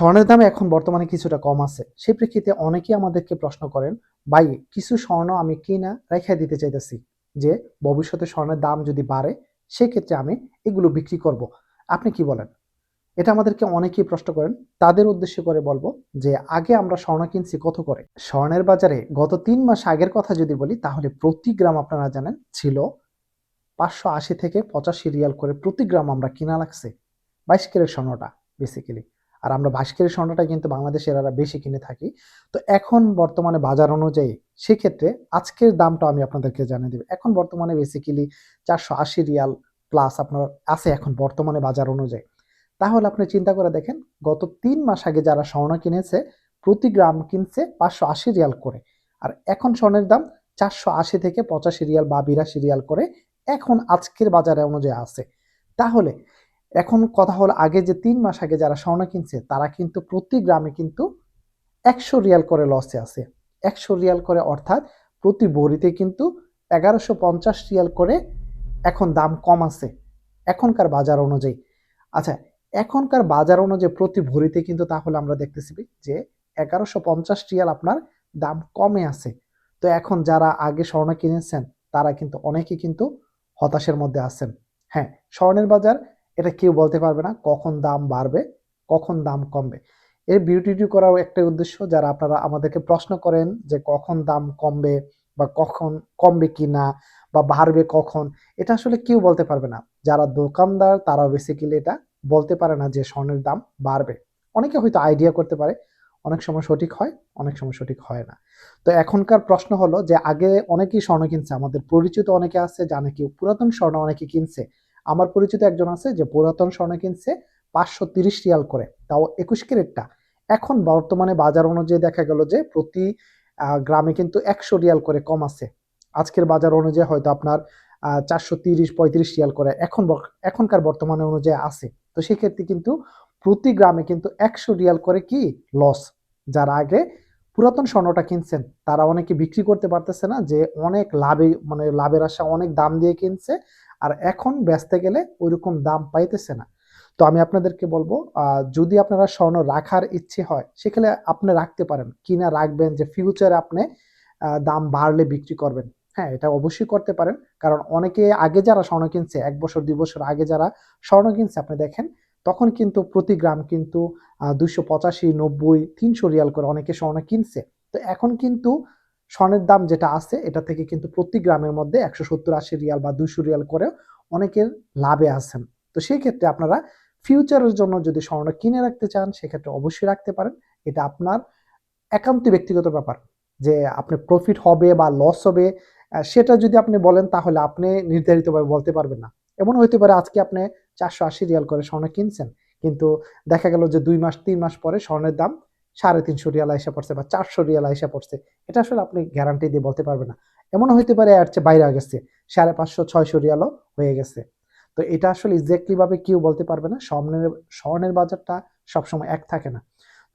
স্বর্ণের দাম এখন বর্তমানে কিছুটা কম আছে। সেই প্রেক্ষিতে অনেকেই আমাদেরকে প্রশ্ন করেন, ভাই কিছু স্বর্ণ আমি কিনা রেখে দিতে চাইতেছি যে ভবিষ্যতে স্বর্ণের দাম যদি বাড়ে সেক্ষেত্রে আমি এগুলো বিক্রি করব। আপনি কি বলেন? এটা আমাদেরকে অনেকেই প্রশ্ন করেন। তাদের উদ্দেশ্য করে বলবো যে আগে আমরা স্বর্ণ কিনছি কত করে? স্বর্ণের বাজারে গত ৩ মাস আগের কথা যদি বলি তাহলে প্রতি গ্রাম আপনারা জানেন ছিল ৫৮০ থেকে ৮৫ রিয়াল করে প্রতি গ্রাম আমরা কিনা লাগছে। ২২ ক্যারেট স্বর্ণটা বেসিক্যালি। আর আমরা ২২ ক্যারেট স্বর্ণটা কিন্তু বাংলাদেশের বেশি কিনে থাকি। তো এখন বর্তমানে বাজার অনুযায়ী সেক্ষেত্রে আজকের দামটা আমি আপনাদেরকে জানিয়ে দেব। এখন বর্তমানে বেসিক্যালি ৪৮০ রিয়াল প্লাস আপনার আছে এখন বর্তমানে বাজার অনুযায়ী। তাহলে আপনি চিন্তা করে দেখেন গত ৩ মাস আগে যারা স্বর্ণ কিনেছে প্রতি গ্রাম কিনছে ৫৮০ রিয়াল করে। আর এখন স্বর্ণের দাম ৪৮০ থেকে ৮৫ রিয়াল বা ৮২ রিয়াল করে এখন আজকের বাজারে অনুযায়ী আছে। তাহলে এখন কথা হলো আগে যে ৩ মাস আগে যারা স্বর্ণ কিনছে তারা কিন্তু প্রতি গ্রামে কিন্তু ১০০ রিয়াল করে লসে আছে। ১০০ রিয়াল করে অর্থাৎ প্রতি ভরিতে কিন্তু ১১৫০ রিয়াল করে এখন দাম কম আছে এখনকার বাজার অনুযায়ী। আচ্ছা, এখনকার বাজার অনুযায়ী প্রতি ভরিতে কিন্তু তাহলে আমরা দেখতেছি যে ১১৫০ রিয়াল আপনার দাম কমে আছে। তো এখন যারা আগে স্বর্ণ কিনেছেন তারা কিন্তু অনেকেই কিন্তু হতাশার মধ্যে আছেন। হ্যাঁ, স্বর্ণের বাজার এটা কেউ বলতে পারবে না কখন দাম বাড়বে, কখন দাম কমবে। এর ভিডিওটি করার একটাই উদ্দেশ্য, যারা আপনারা আমাদেরকে প্রশ্ন করেন যে কখন দাম কমবে বা কখন কমবে কিনা বা বাড়বে কখন, এটা আসলে কেউ বলতে পারবে না। যারা দোকানদার তারাও বেসিক্যালি এটা বলতে পারে না যে স্বর্ণের দাম বাড়বে। অনেকে হয়তো আইডিয়া করতে পারে, অনেক সময় সঠিক হয়, অনেক সময় সঠিক হয় না। তো এখনকার প্রশ্ন হলো যে আগে অনেকেই স্বর্ণ কিনছে, আমাদের পরিচিত অনেকে আছে জানে কি পুরাতন স্বর্ণ অনেকে কিনছে। আমার পরিচিত একজন আছে যে পুরাতন স্বর্ণ কিনছে ৫৩০ রিয়াল করে, তাও ২১ ক্যারেটটা। এখন বর্তমানে বাজার অনুযায়ী দেখা গেল যে প্রতি গ্রামে কিন্তু ১০০ রিয়াল করে কম আছে। আজকের বাজার অনুযায়ী হয়তো আপনার ৪৩০-৩৫ রিয়াল করে এখনকার বর্তমানে অনুযায়ী আছে। তো সেক্ষেত্রে কিন্তু প্রতি গ্রামে কিন্তু ১০০ রিয়াল করে কি লস। যারা আগে পুরাতন স্বর্ণটা কিনছেন তারা অনেকে বিক্রি করতে পারতেছে না, যে অনেক লাভে মানে লাভের আশা অনেক দাম দিয়ে কিনছে, আর এখন বেচতে গেলে ওইরকম দাম পাইতেছে না। তো আমি আপনাদেরকে বলবো যদি আপনারা স্বর্ণ রাখার ইচ্ছে হয় সেখানে আপনি রাখতে পারেন, কিনা রাখবেন যে ফিউচারে আপনি দাম বাড়লে বিক্রি করবেন। হ্যাঁ, এটা অবশ্যই করতে পারেন। কারণ অনেকে আগে যারা স্বর্ণ কিনছে ১ বছর ২ বছর আগে যারা স্বর্ণ কিনছে আপনি দেখেন তখন কিন্তু প্রতি গ্রাম কিন্তু ২৮৫, ৯০, ৩০০ রিয়াল করে অনেকে স্বর্ণ কিনছে। তো এখন কিন্তু স্বর্ণের দাম যেটা আছে এটা থেকে কিন্তু প্রতি গ্রামের মধ্যে ১৭০-৮০ রিয়াল বা ২০০ রিয়াল করে অনেকের লাভে আছেন। তো সেই ক্ষেত্রে আপনারা ফিউচারের জন্য যদি স্বর্ণ কিনে রাখতে চান সেক্ষেত্রে অবশ্যই রাখতে পারেন। এটা আপনার একান্তই ব্যক্তিগত ব্যাপার। যে আপনার প্রফিট হবে বা লস হবে সেটা যদি আপনি বলেন তাহলে আপনি নির্ধারিতভাবে বলতে পারবেন না। এমন হইতে পারে আজকে আপনি ৪৮০ রিয়াল করে স্বর্ণ কিনছেন। কিন্তু দেখা গেল যে ২ মাস ৩ মাস পরে স্বর্ণের দাম ৩৫০ রিয়াল আইসা পড়ছে বা ৪০০ রিয়াল আইসা পড়ছে। এটা আসলে আপনি গ্যারান্টি দিয়ে বলতে পারবেন না। এমনও হইতে পারে এর চেয়ে বাইরে গেছে। ৫৫০-৬০০ রিয়ালও হয়ে গেছে। তো এটা আসলে এক্সাক্টলি ভাবে কেউ বলতে পারবে না। স্বর্ণের বাজারটা সবসময় এক থাকে না।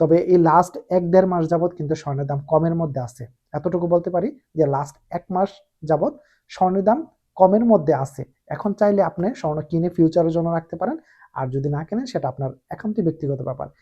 তবে এই লাস্ট ১-১.৫ মাস যাবৎ কিন্তু স্বর্ণের দাম কমের মধ্যে আছে। এতটুকু বলতে পারি যে লাস্ট ১ মাস যাবৎ স্বর্ণের দাম কমের মধ্যে আছে। এখন চাইলে আপনি স্বর্ণ কিনে ফিউচারের জন্য রাখতে পারেন। আর যদি না কেনেন সেটা আপনার একান্তই ব্যক্তিগত ব্যাপার।